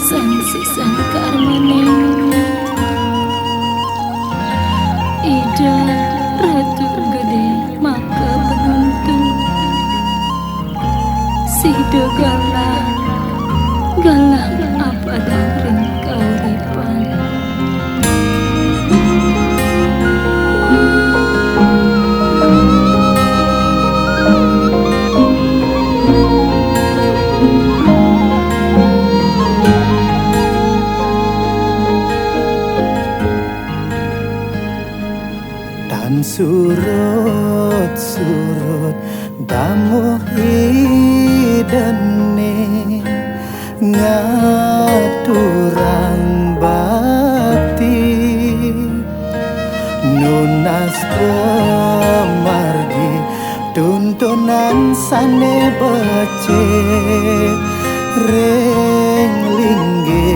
sang karmane Ida ratu gede maka penuntung Sido galang apa daring kauripan Dan surut damu idene ngaturang bakti nunas margi tuntunan sane becik reng lingge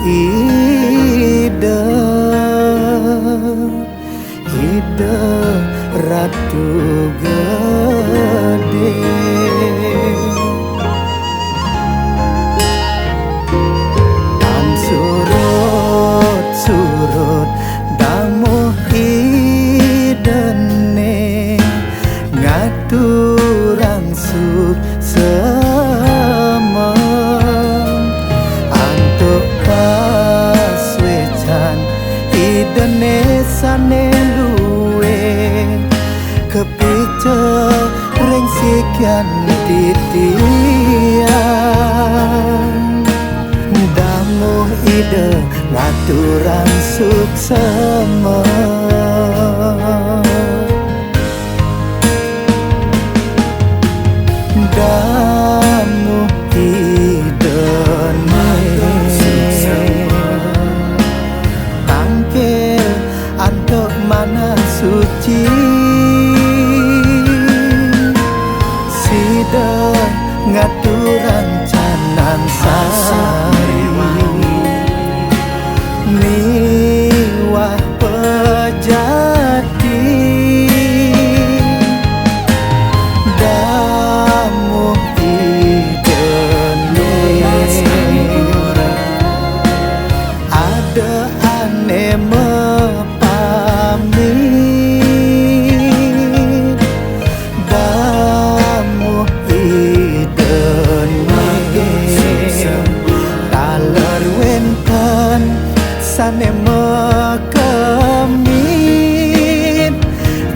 ide ratu gede dan surut damu idene ngaturang semeng antuk paswecan idene sane kepice ring sikian titian damu ide ngaturan suksema damu ide tangkil antuk mana suci ngaturan canan sari miwah pejati damu idene ada ane mepamit damu sane mekemit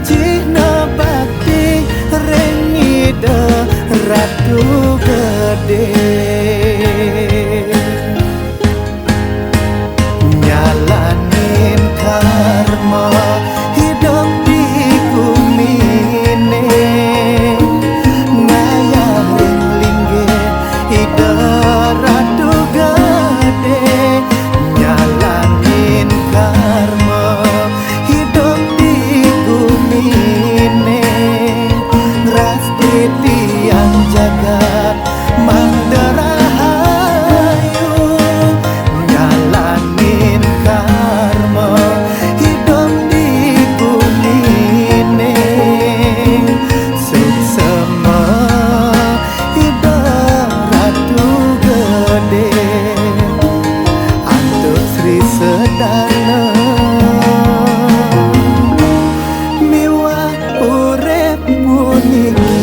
jina bakti rengide ratu gede nyalanin karma hidup di bumi ini ngayarin lingge ide ratu gede karma hidup di bumi ini rasti tiang jagat manderahayu nyalanin karma hidup di bumi ini suksema hidup ratu gede antuk Sri Sedana miwah urip puniki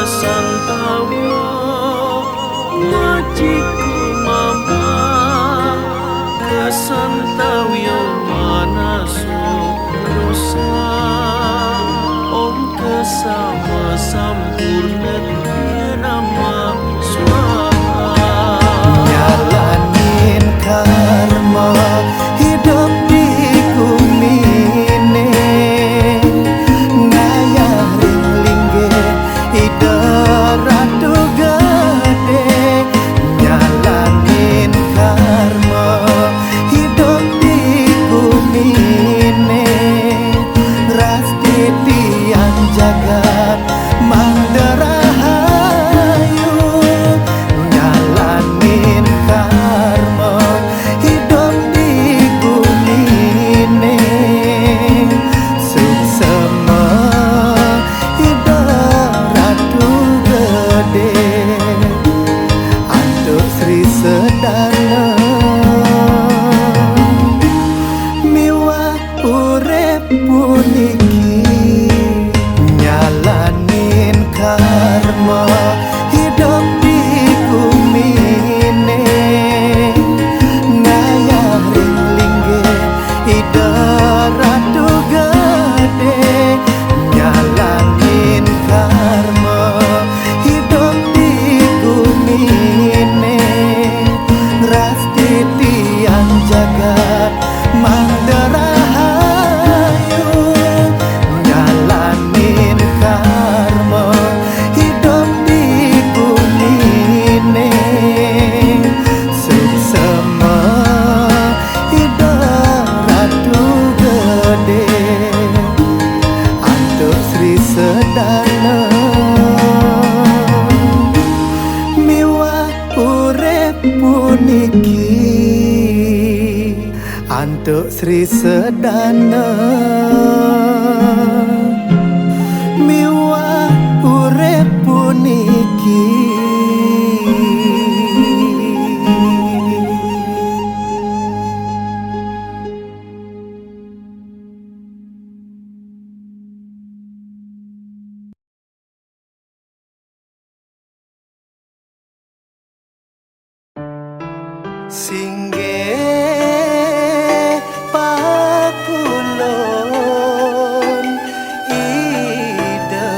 kesantawya ngajiku mama kesantawya manasu dosa om kesama sampurna nama swaha nyalanin karma hidup di bumi ini ngayarin lingge ide ratu gede nyalanin karma hidup di bumi ini rasti tiang jagat manderahayu Antuk Sri Sedana miwah urip puniki Singgih pakulon ida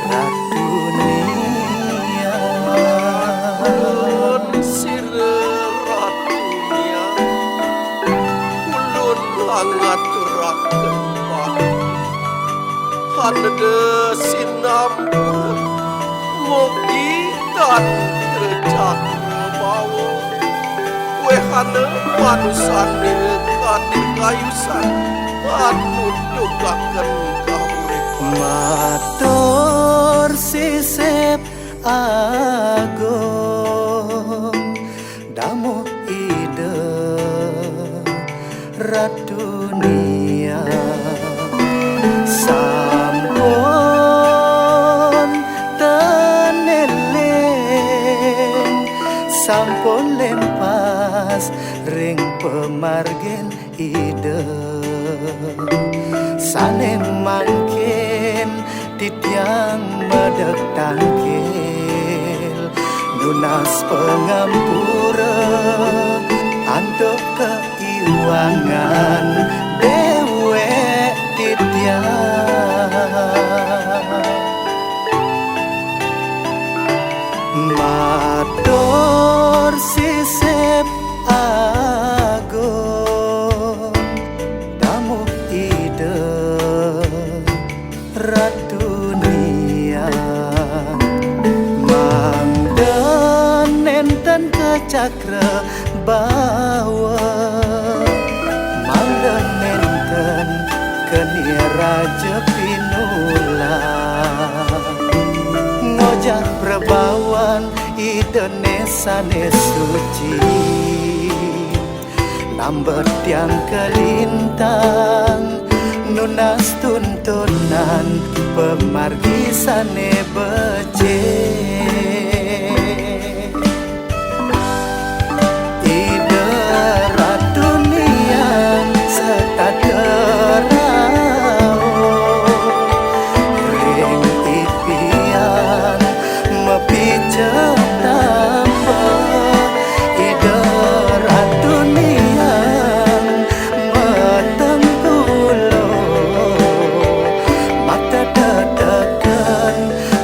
ratunia Ulun sire ratunia Ulun langaturaken pak Hanede sinambut Mugi dan kerjak bawa Wehane manusan kadir kayusan Anu dugaken kahuripan matur sisip agung damu ide ratunia sampun teneling sampun lempas ring pemargen ide sane mangkin titiang medek tangkil nunas pengampura antuk keiwangan dewe titiang matur sisip agung damu ide ratunia mangden enten kecakra bawa mangden enten kenia raja pinula ngojak perbawan Indonesia suci nambet yang kelintang nunas tuntunan pemargi sane becek ide ratunia setaderau ring ipian mepijak tambah ide ratunia metengkulo mata dadakan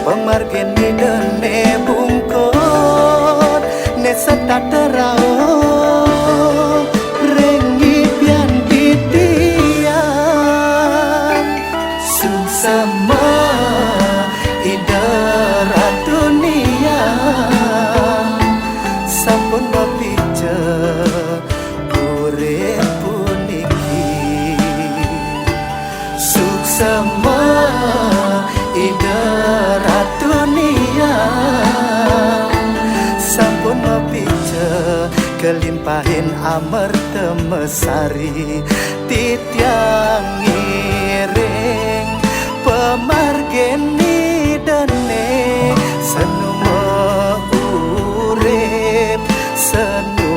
pemargen idene bungkot ne setaderau ring ipian titian susama ide ratunia sampun mapice urip puniki suksema ide ratunia sampun mapice kelimpahin amerta mesari titiang ngiring pemargen idene senu urip senu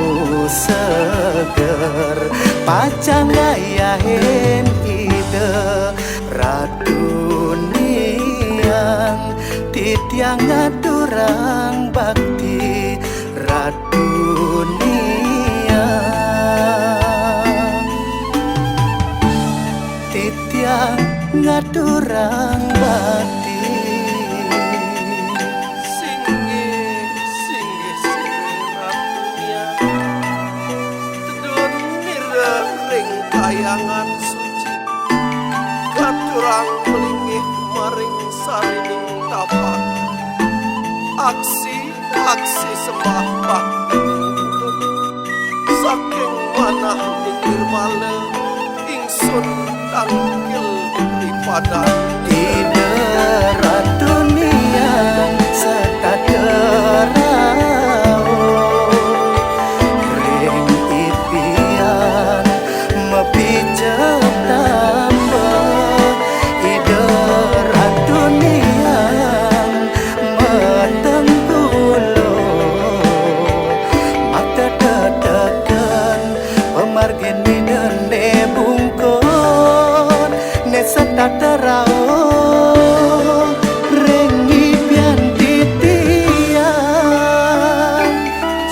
seger pacang ayahin ide ratuniang titiang ngaturang bakti ratuniang titiang ngaturang bakti Singgih ratunia Tedun nira ring kayangan suci Katurang melingih maring sarining tapak Aksi sembah bakti ulun Saking manah ningir male Ingsun tangkil daripada ide ratunia setaderau ring ipi pemargen ni dene bungkon ne setaterao rengi pian titian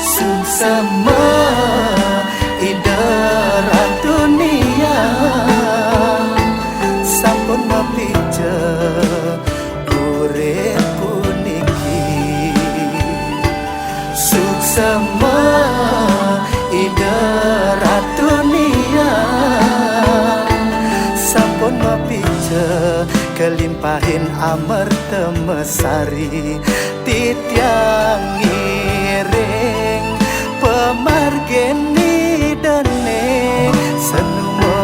sunsama idaran dunia sampun mapice urip puniki suksama idarat dunia sampun mapice kelimpahin amerta mesari titiang ngiring pemargeni dene senu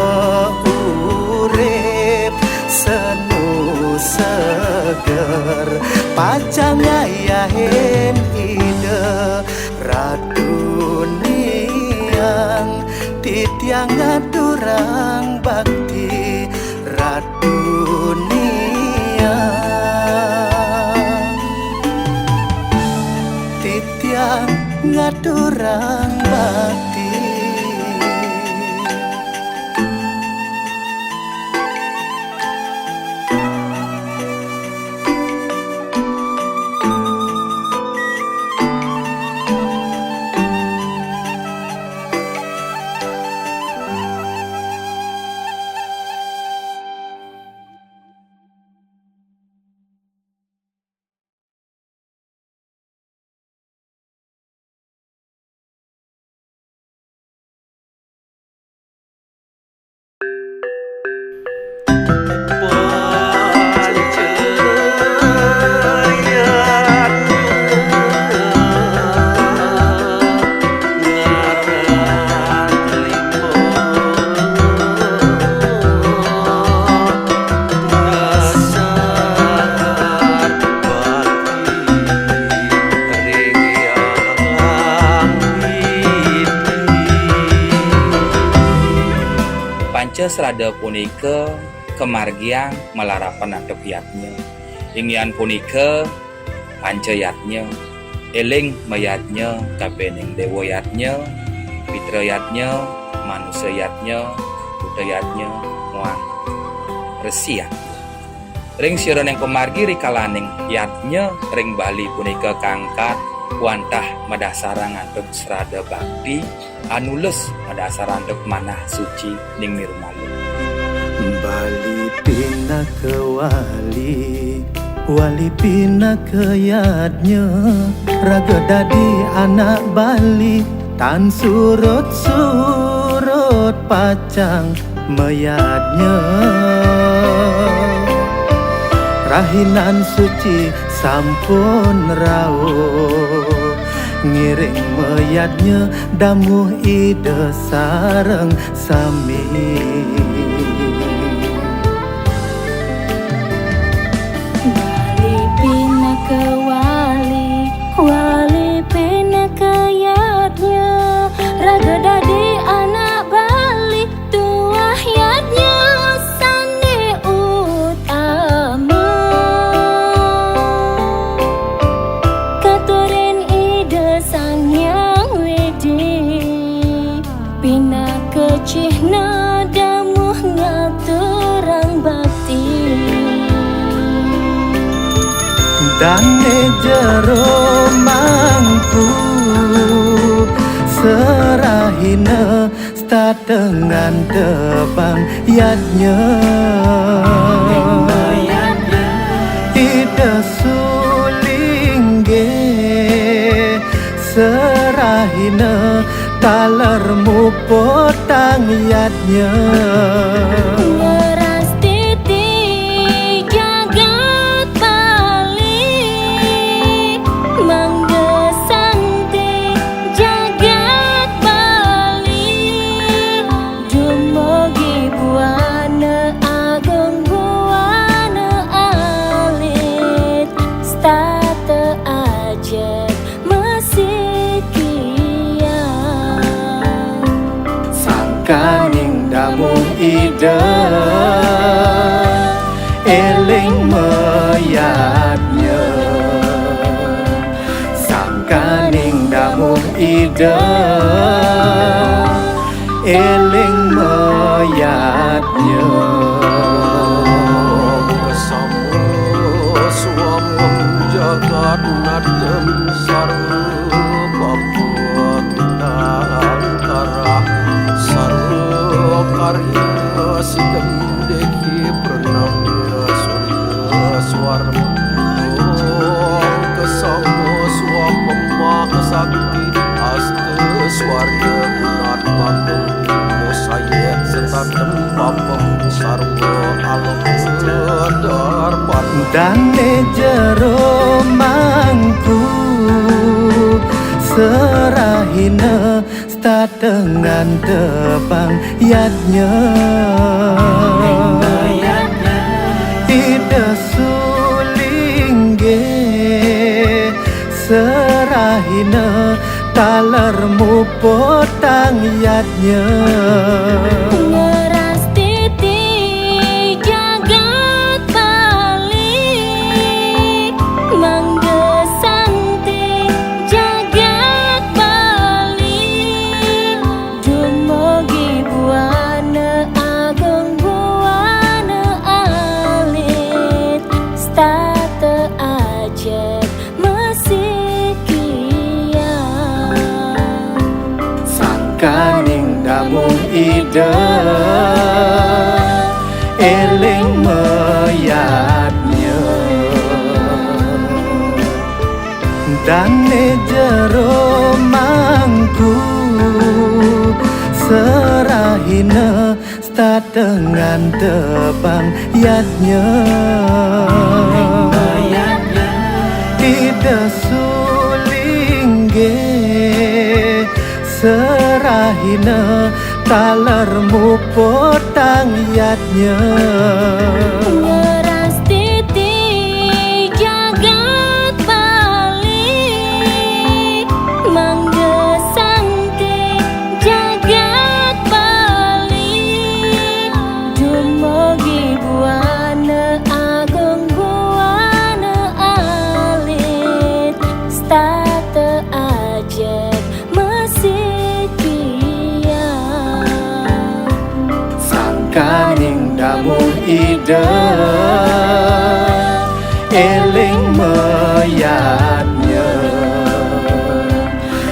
urip senu seger pacang ayahin ide raduniang titiang ngaturang bakti raduniang titiang ngaturang bakti. Serada punika kemargiang melarapan atep yatnya ingyan punika panca yatnya eling mayatnya kapening dewa yatnya pitra yatnya manusia yatnya buta yatnya muang resi yatnya ring siaran yang kemargi rikalaning yatnya ring bali punika kangkat wantah madasara ngantep serada bakti anules madasara ngantep manah suci ning nirmalu Bali pina ke wali wali pina ke yadnya raga dadi anak Bali tan surut pacang mayadnya rahinan suci sampun rao ngiring mayatnya damuh ide sareng sami Wali pina ke wali, wali pina ke yatnya raga dadi anak Bali tuah yatnya sandi utama katurin ide sang yang wedi pina kecihna damuh ngaturang bakti dan jero mangku serahina statengan depan yadnya ide sulingge serahina talermu potang yadnya Ngeras titi jagat Bali manggesanti jagat Bali dumugi buana agung buana alit state ajat masih kian kaning damu ide eling mayatnya sang kaning damu ide eling mayatnya Kesamu suamem jagat nadem sarwa babut antara sarwa karya sidem deki pranamya surya swarma kesamu suamem mahasakti aste swarga gunat mampu musayet setadem papem sarwa alam darpan dane jero mangku serahina statengan tebang yatnya ida sulingge serahina talermu potang yatnya Ngeras titi jagat balik Manggesanti jagat balik Dumugi buana ageng buana alit State ajak masih kian sangkaning damung ida eling mayatnya dane jero mangku serahina statengan tebang yatnya ida sulingge serahina talermu potang yatnya Ngeras titi jagat balik Manggesanti jagat balik Dumugi buana ageng buana alit State ajak masih kian sangkaning damung ida eling mayatnya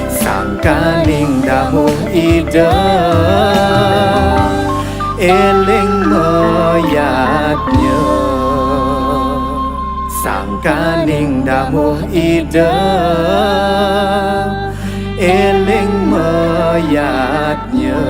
sangkaning damung ida eling mayatnya sangkaning damung ida eling mayatnya